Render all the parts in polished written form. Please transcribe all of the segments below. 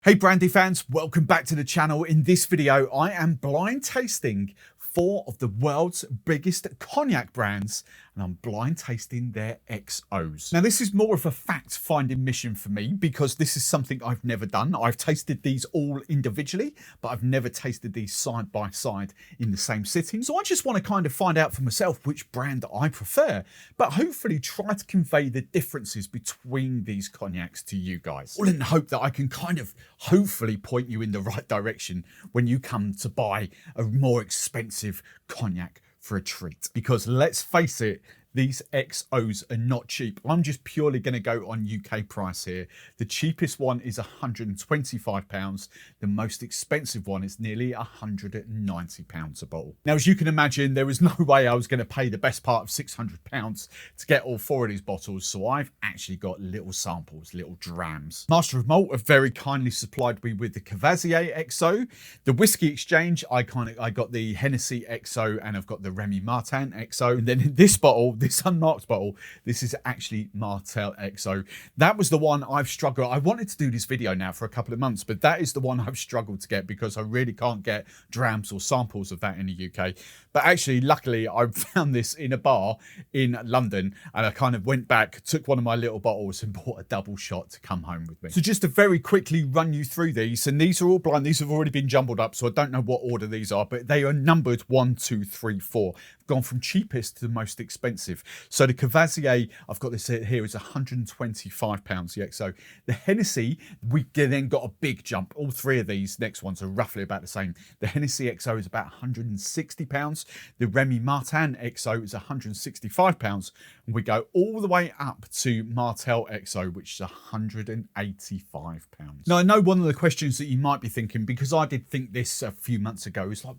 Hey brandy fans, welcome back to the channel. In this video, I am blind tasting 4 of the world's biggest cognac brands, and I'm blind tasting their XOs. Now this is more of a fact finding mission for me because this is something I've never done. I've tasted these all individually, but I've never tasted these side by side in the same sitting. So I just want to kind of find out for myself which brand I prefer, but hopefully try to convey the differences between these cognacs to you guys. All in the hope that I can kind of hopefully point you in the right direction when you come to buy a more expensive cognac for a treat. Because let's face it, these XOs are not cheap. I'm just purely going to go on UK price here. The cheapest one is £125. The most expensive one is nearly £190 a bottle. Now, as you can imagine, there was no way I was going to pay the best part of £600 to get all 4 of these bottles. So I've actually got little samples, little drams. Master of Malt have very kindly supplied me with the Courvoisier XO. The Whiskey Exchange, I got the Hennessey XO, and I've got the REMY Martin XO. And then in this bottle, this unmarked bottle, this is actually Martell XO. That was the one I've struggled. I wanted to do this video now for a couple of months, but that is the one I've struggled to get because I really can't get drams or samples of that in the UK. But actually, luckily, I found this in a bar in London, and I kind of went back, took one of my little bottles and bought a double shot to come home with me. So just to very quickly run you through these, and these are all blind. These have already been jumbled up, so I don't know what order these are, but they are numbered 1, 2, 3, 4. I've gone from cheapest to the most expensive. So the Courvoisier, I've got this here, is £125, the XO. The Hennessey, we then got a big jump. All 3 of these next ones are roughly about the same. The Hennessey XO is about £160. The Remy Martin XO is £165. And we go all the way up to Martell XO, which is £185. Now, I know one of the questions that you might be thinking, because I did think this a few months ago, is like,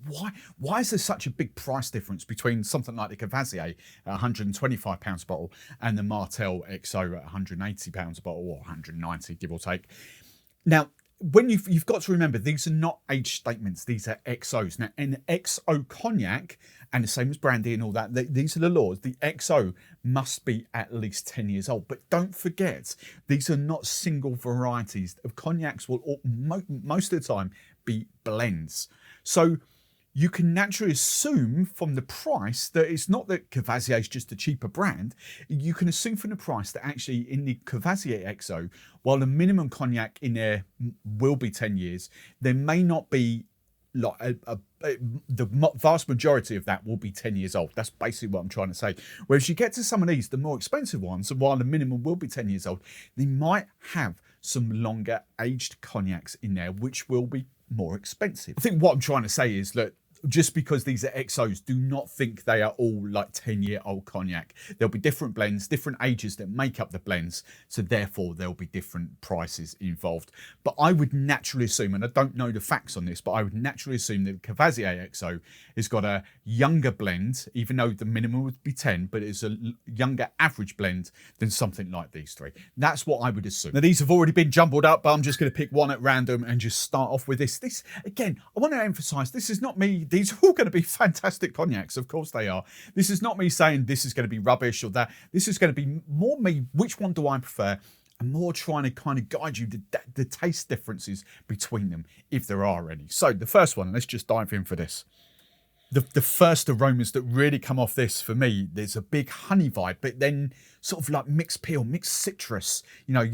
why is there such a big price difference between something like the Courvoisier at £125 a bottle and the Martell XO at £180 a bottle, or £190, give or take? Now, when you've got to remember, these are not age statements, these are XOs. Now, an XO cognac, and the same as brandy and all that, these are the laws. The XO must be at least 10 years old. But don't forget, these are not single varieties. Of cognacs will most of the time be blends. So you can naturally assume from the price that it's not that Courvoisier is just a cheaper brand. You can assume from the price that actually in the Courvoisier XO, while the minimum cognac in there will be 10 years, there may not be like the vast majority of that will be 10 years old. That's basically what I'm trying to say. Whereas you get to some of these, the more expensive ones, and while the minimum will be 10 years old, they might have some longer aged cognacs in there, which will be more expensive. I think what I'm trying to say is that just because these are XOs, do not think they are all like 10-year-old cognac. There'll be different blends, different ages that make up the blends, so therefore there'll be different prices involved. But I would naturally assume, and I don't know the facts on this, but I would naturally assume that the Courvoisier XO has got a younger blend, even though the minimum would be 10, but it's a younger average blend than something like these 3. That's what I would assume. Now, these have already been jumbled up, but I'm just going to pick one at random and just start off with this. This, again, I want to emphasize, this is not me. These are all going to be fantastic cognacs. Of course they are. This is not me saying this is going to be rubbish or that. This is going to be more me, which one do I prefer? And more trying to kind of guide you to the taste differences between them, if there are any. So the first one, let's just dive in for this. The first aromas that really come off this for me, there's a big honey vibe, but then sort of like mixed peel, mixed citrus. You know,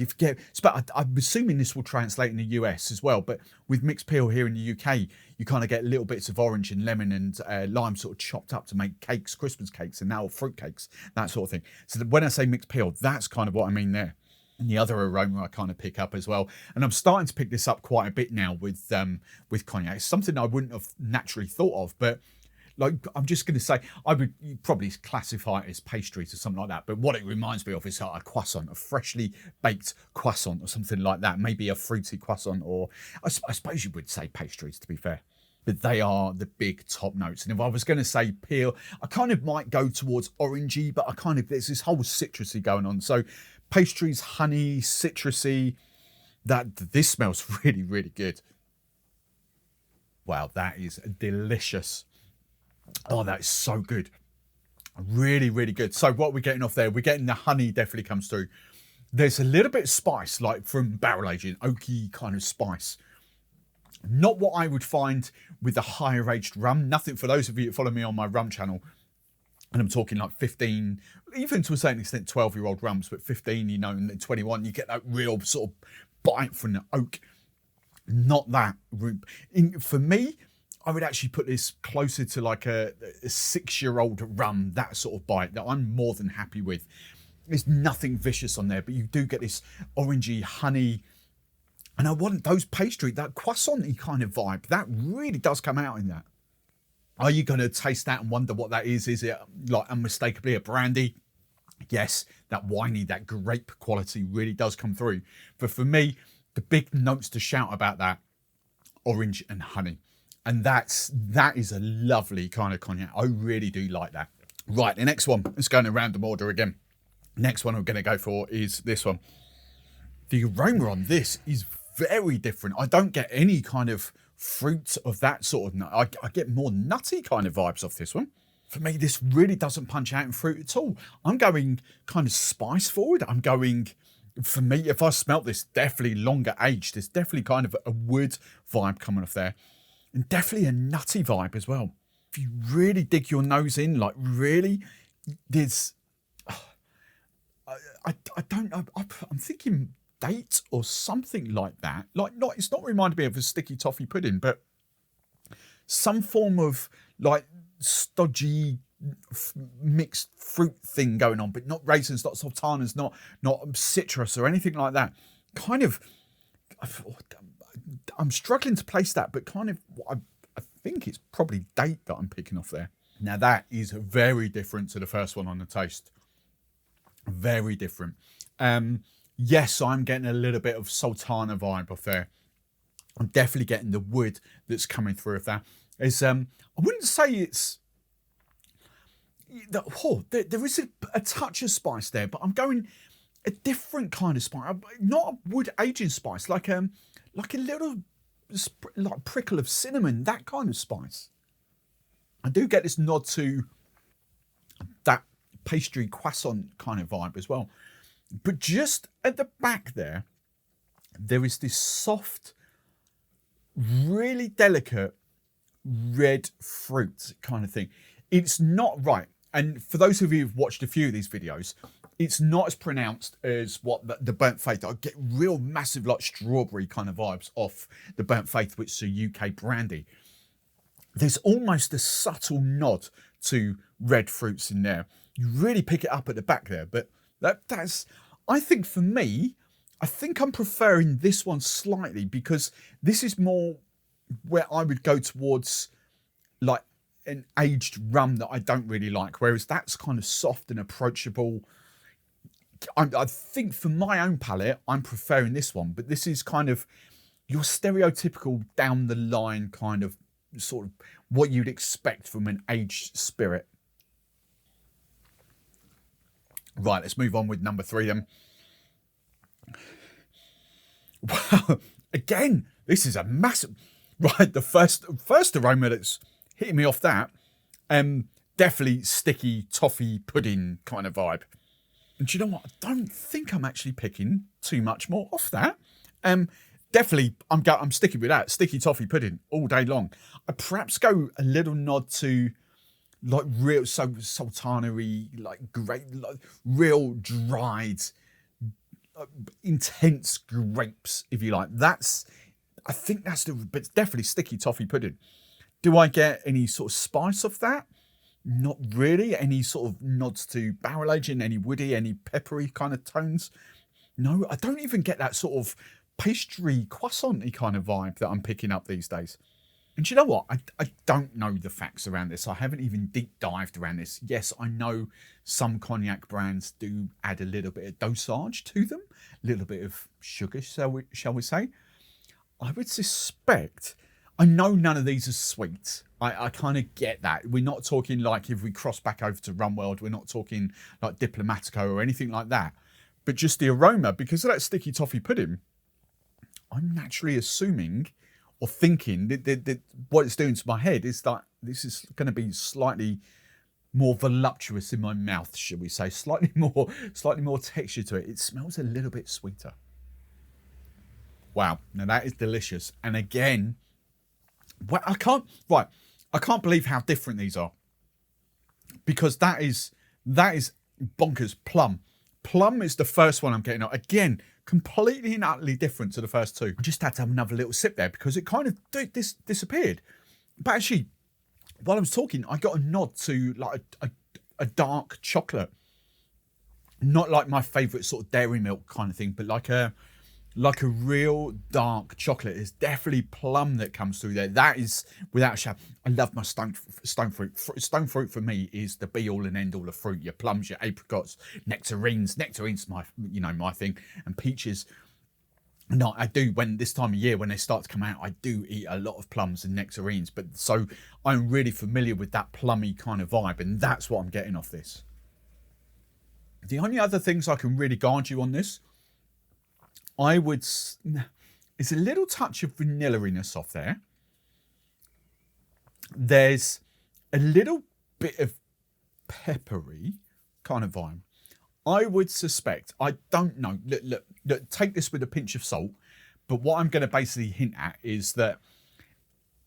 I'm assuming this will translate in the US as well, but with mixed peel here in the UK, you kind of get little bits of orange and lemon and lime sort of chopped up to make cakes, Christmas cakes, and now fruit cakes, that sort of thing. So when I say mixed peel, that's kind of what I mean there. And the other aroma I kind of pick up as well. And I'm starting to pick this up quite a bit now with cognac. It's something I wouldn't have naturally thought of, but like, I'm just going to say, I would probably classify it as pastries or something like that. But what it reminds me of is like a croissant, a freshly baked croissant or something like that. Maybe a fruity croissant, or I suppose you would say pastries, to be fair. But they are the big top notes. And if I was going to say peel, I kind of might go towards orangey, but there's this whole citrusy going on. So pastries, honey, citrusy, this smells really, really good. Wow, that is delicious. Oh, that is so good. Really, really good. So what we're getting off there, we're getting the honey definitely comes through. There's a little bit of spice, like from barrel aging, oaky kind of spice. Not what I would find with a higher aged rum. Nothing for those of you that follow me on my rum channel. And I'm talking like 15, even to a certain extent, 12-year-old rums, but 15, you know, and then 21, you get that real sort of bite from the oak. Not that. For me, I would actually put this closer to like a 6-year-old rum, that sort of bite that I'm more than happy with. There's nothing vicious on there, but you do get this orangey honey. And I want those pastry, that croissant-y kind of vibe. That really does come out in that. Are you going to taste that and wonder what that is? Is it like unmistakably a brandy? Yes, that winey, that grape quality really does come through. But for me, the big notes to shout about that, orange and honey. And that is a lovely kind of cognac. I really do like that. Right, the next one, let's go in a random order again. Next one I'm going to go for is this one. The aroma on this is very different. I don't get any kind of fruit of that sort of nut. I get more nutty kind of vibes off this one. For me, this really doesn't punch out in fruit at all. I'm going kind of spice forward. I'm going, for me, if I smelt this, definitely longer aged. There's definitely kind of a wood vibe coming off there. And definitely a nutty vibe as well. If you really dig your nose in, like really, there's, I don't know, I'm thinking date or something like that. Like, not, it's not reminding me of a sticky toffee pudding, but some form of like stodgy mixed fruit thing going on, but not raisins, not sultanas, not citrus or anything like that. Kind of, I'm struggling to place that, but kind of, I think it's probably date that I'm picking off there. Now that is very different to the first one on the taste. Very different. Yes, I'm getting a little bit of sultana vibe off there. I'm definitely getting the wood that's coming through of that. It's, I wouldn't say it's, there is a touch of spice there, but I'm going a different kind of spice. Not a wood aging spice, like a little like prickle of cinnamon, that kind of spice. I do get this nod to that pastry croissant kind of vibe as well. But just at the back there is this soft, really delicate red fruit kind of thing. It's not right. And for those of you who've watched a few of these videos, it's not as pronounced as what the Burnt Faith. I get real massive like strawberry kind of vibes off the Burnt Faith, which is a UK brandy. There's almost a subtle nod to red fruits in there. You really pick it up at the back there, but that's, I think for me, I think I'm preferring this one slightly because this is more where I would go towards like an aged rum that I don't really like, whereas that's kind of soft and approachable. I think for my own palate, I'm preferring this one, but this is kind of your stereotypical down the line kind of sort of what you'd expect from an aged spirit. Right, let's move on with number 3 then. Wow, again, this is a massive, right, the first aroma that's hitting me off that, definitely sticky toffee pudding kind of vibe. And do you know what? I don't think I'm actually picking too much more off that. Definitely, I'm sticking with that. Sticky toffee pudding all day long. I perhaps go a little nod to like real sultana-y, like great, like real dried, intense grapes, if you like. I think that's but it's definitely sticky toffee pudding. Do I get any sort of spice off that? Not really. Any sort of nods to barrel aging, any woody, any peppery kind of tones? No, I don't even get that sort of pastry croissant-y kind of vibe that I'm picking up these days. And you know what? I don't know the facts around this. I haven't even deep dived around this. Yes, I know some cognac brands do add a little bit of dosage to them, a little bit of sugar, shall we say. I would suspect, I know none of these are sweet. I kind of get that. We're not talking like, if we cross back over to Rum World, we're not talking like Diplomatico or anything like that. But just the aroma, because of that sticky toffee pudding, I'm naturally assuming or thinking that what it's doing to my head is that this is going to be slightly more voluptuous in my mouth, should we say. Slightly more texture to it. It smells a little bit sweeter. Wow, now that is delicious. And again, well, I can't believe how different these are. Because that is bonkers. Plum is the first one I'm getting on. Again, completely and utterly different to the first two. I just had to have another little sip there because it kind of disappeared. But actually, while I was talking, I got a nod to like a dark chocolate. Not like my favourite sort of dairy milk kind of thing, but like a real dark chocolate. There's definitely plum that comes through there. That is without a shadow. I love my stone fruit. Stone fruit for me is the be all and end all of fruit. Your plums, your apricots, nectarines. Nectarines, my thing, and peaches. No, I do, when this time of year, when they start to come out, I do eat a lot of plums and nectarines. But so I'm really familiar with that plummy kind of vibe, and that's what I'm getting off this. The only other things I can really guide you on this, it's a little touch of vanilla-iness off there. There's a little bit of peppery kind of vibe. I would suspect, I don't know, look, take this with a pinch of salt, but what I'm going to basically hint at is that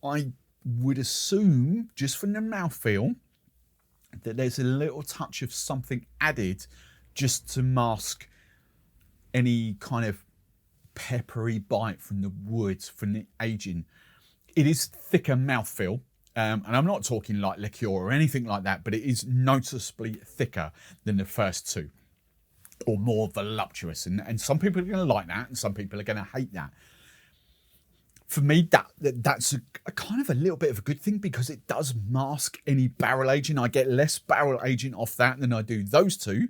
I would assume, just from the mouthfeel, that there's a little touch of something added just to mask any kind of peppery bite from the wood, from the aging. It is thicker mouthfeel, and I'm not talking like liqueur or anything like that, but it is noticeably thicker than the first two, or more voluptuous. And some people are going to like that, and some people are going to hate that. For me, that's a kind of a little bit of a good thing, because it does mask any barrel aging. I get less barrel aging off that than I do those two.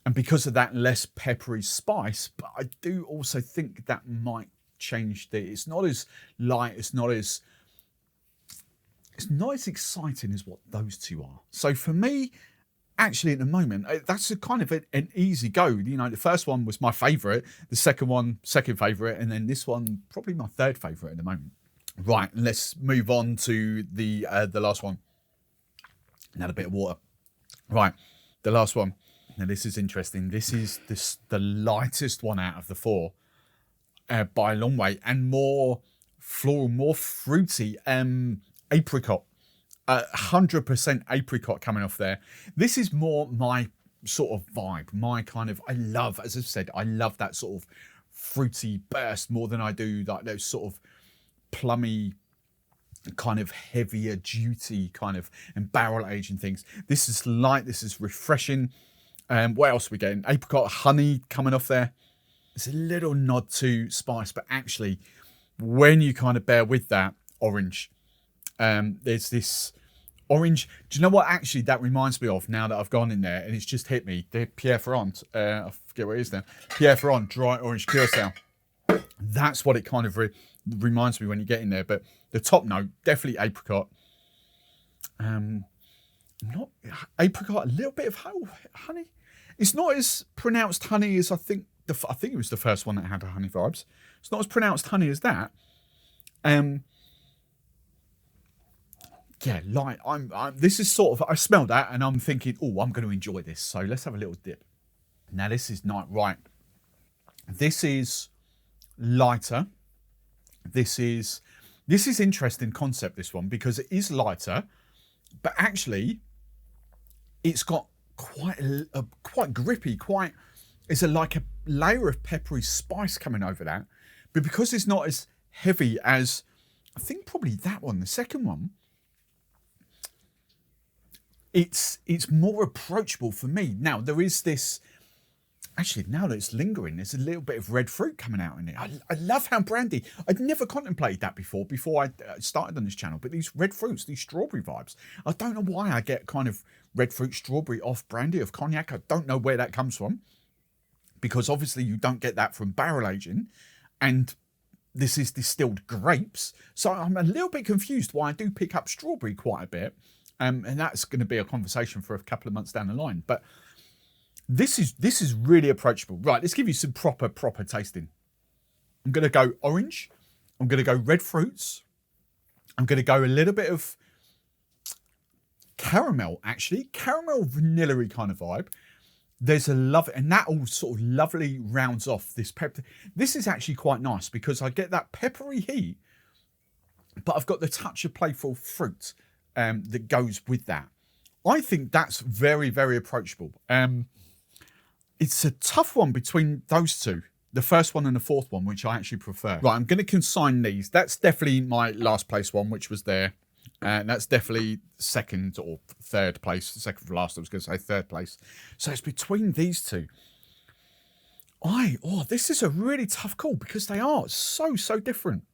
And because of that, less peppery spice. But I do also think that might change it's not as light, it's not as exciting as what those two are. So for me, actually at the moment, that's a kind of an easy go. You know, the first one was my favourite, the second one, second favourite, and then this one, probably my third favourite at the moment. Right, let's move on to the last one. Another bit of water. Right, the last one. Now this is interesting. This is the lightest one out of the four by a long way, and more floral, more fruity. Apricot, 100% apricot coming off there. This is more my sort of vibe, my kind of, I love, as I've said, I love that sort of fruity burst more than I do like those sort of plummy, kind of heavier duty kind of, and barrel aging things. This is light, this is refreshing. What else are we getting? Apricot, honey coming off there. It's a little nod to spice, but actually when you kind of bear with that, orange, there's this orange. Do you know what actually that reminds me of now that I've gone in there and it's just hit me? The Pierre Ferrand, I forget what it is now. Pierre Ferrand dry orange curacao. That's what it kind of reminds me when you get in there. But the top note, definitely apricot. Not apricot, a little bit of honey. It's not as pronounced honey as I think it was the first one that had honey vibes. It's not as pronounced honey as that. Yeah, light. This is sort of, I smell that and I'm thinking, oh, I'm going to enjoy this. So let's have a little dip. Now this is not right. This is lighter. This is interesting concept, this one, because it is lighter, but actually it's got quite grippy, it's like a layer of peppery spice coming over that. But because it's not as heavy as, I think probably that one, the second one, it's more approachable for me. Now there is this, actually now that it's lingering, there's a little bit of red fruit coming out in it. I love how brandy, I'd never contemplated that before I started on this channel, but these red fruits, these strawberry vibes, I don't know why I get kind of red fruit strawberry off brandy of cognac. I don't know where that comes from, because obviously you don't get that from barrel aging, and this is distilled grapes. So I'm a little bit confused why I do pick up strawberry quite a bit. And that's going to be a conversation for a couple of months down the line. But this is really approachable. Right, let's give you some proper tasting. I'm going to go orange. I'm going to go red fruits. I'm going to go a little bit of caramel, actually. Caramel vanilla-y kind of vibe. There's a love, and that all sort of lovely rounds off this pepper. This is actually quite nice because I get that peppery heat, but I've got the touch of playful fruit that goes with that. I think that's very, very approachable. It's a tough one between those two, the first one and the fourth one, which I actually prefer. Right, I'm going to consign these. That's definitely my last place one, which was there. And that's definitely second or third place. Second from last, I was going to say third place. So it's between these two. This is a really tough call because they are so different.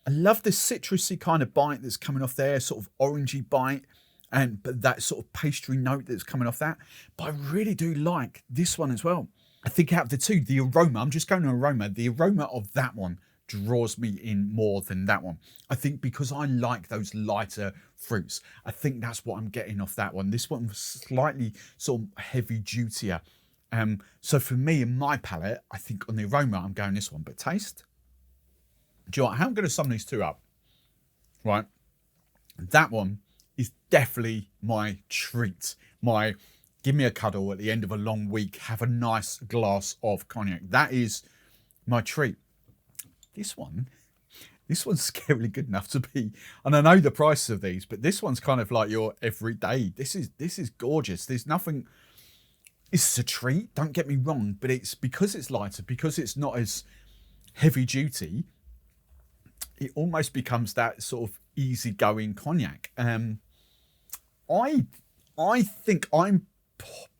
I love this citrusy kind of bite that's coming off there, sort of orangey bite, but that sort of pastry note that's coming off that. But I really do like this one as well. I think out of the two, the aroma, I'm just going to aroma, the aroma of that one draws me in more than that one. I think because I like those lighter fruits, I think that's what I'm getting off that one. This one was slightly sort of heavy dutier. So for me, in my palate, I think on the aroma, I'm going this one. But taste, do you know what? How I'm going to sum these two up, right? That one is definitely my treat. My give me a cuddle at the end of a long week, have a nice glass of cognac. That is my treat. This one's scarily good enough to be, and I know the price of these, but this one's kind of like your everyday. This is gorgeous. There's nothing. It's a treat. Don't get me wrong, but it's because it's lighter, because it's not as heavy duty. It almost becomes that sort of easygoing cognac. I think I'm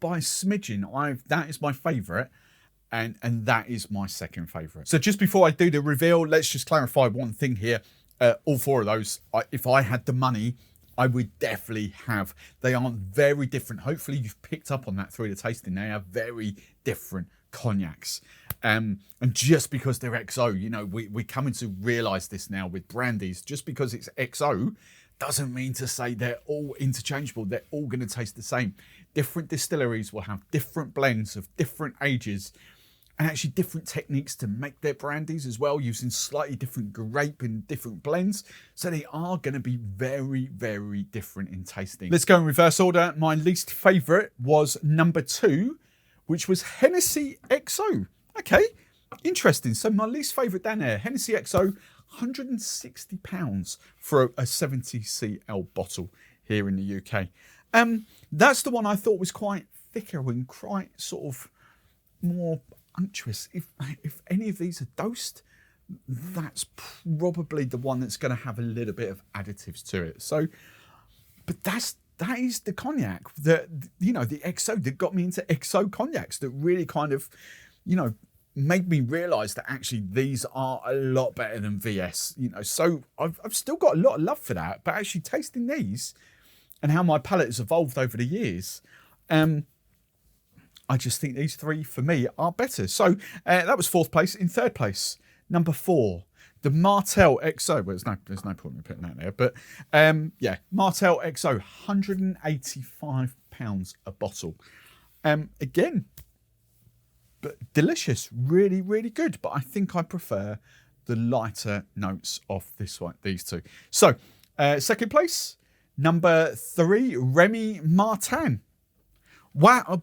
by a smidgen. That is my favourite. And that is my second favourite. So just before I do the reveal, let's just clarify one thing here. All four of those, if I had the money, I would definitely have. They aren't very different. Hopefully you've picked up on that through the tasting. They are very different cognacs. And just because they're XO, you know, we're coming to realise this now with brandies. Just because it's XO doesn't mean to say they're all interchangeable. They're all going to taste the same. Different distilleries will have different blends of different ages, and actually different techniques to make their brandies as well, using slightly different grape and different blends. So they are going to be very, very different in tasting. Let's go in reverse order. My least favourite was number 2, which was Hennessey XO. Okay, interesting. So my least favourite down there, Hennessey XO, £160 for a 70cl bottle here in the UK. That's the one I thought was quite thicker and quite sort of more unctuous. If any of these are dosed, that's probably the one that's going to have a little bit of additives to it. So, but that is the cognac that, you know, the XO that got me into XO cognacs, that really kind of, you know, made me realise that actually these are a lot better than VS. You know, so I've still got a lot of love for that, but actually tasting these and how my palate has evolved over the years, I just think these three for me are better. So that was 4th place. In 3rd place, number 4, the Martell XO. Well, there's no point in putting that there, but yeah, Martell XO, £185 a bottle. Again, but delicious, really, really good. But I think I prefer the lighter notes of this one, these two. So 2nd place, number 3, Remy Martin. Wow.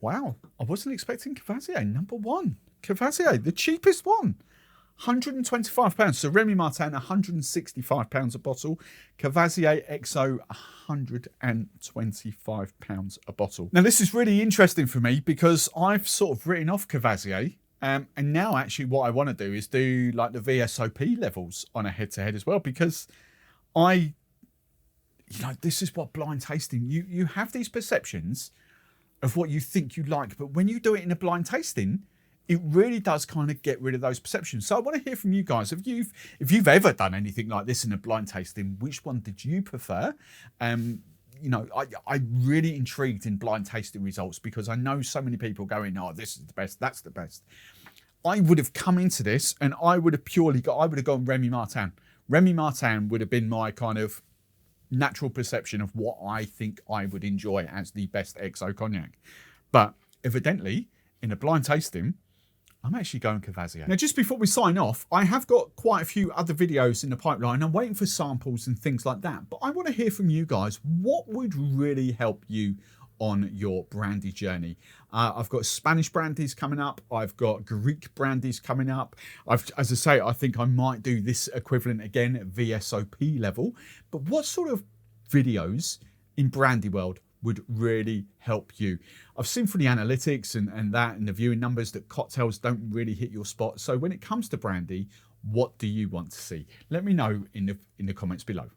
Wow, I wasn't expecting Courvoisier. Number 1, Courvoisier, the cheapest one, £125. So Remy Martin, £165 a bottle. Courvoisier XO, £125 a bottle. Now this is really interesting for me because I've sort of written off Courvoisier. And now actually what I want to do is do like the VSOP levels on a head-to-head as well, because you know, this is what blind tasting, you have these perceptions of what you think you like, but when you do it in a blind tasting, it really does kind of get rid of those perceptions. So I want to hear from you guys. If you've ever done anything like this in a blind tasting, which one did you prefer? You know, I'm really intrigued in blind tasting results because I know so many people going, oh, this is the best, that's the best. I would have come into this and I would have gone Remy Martin. Remy Martin would have been my kind of natural perception of what I think I would enjoy as the best XO cognac. But evidently, in a blind tasting, I'm actually going Courvoisier. Now, just before we sign off, I have got quite a few other videos in the pipeline. I'm waiting for samples and things like that. But I want to hear from you guys. What would really help you on your brandy journey? I've got Spanish brandies coming up. I've got Greek brandies coming up. As I say, I think I might do this equivalent again at VSOP level. But what sort of videos in brandy world would really help you? I've seen from the analytics and the viewing numbers that cocktails don't really hit your spot. So when it comes to brandy, what do you want to see? Let me know in the comments below.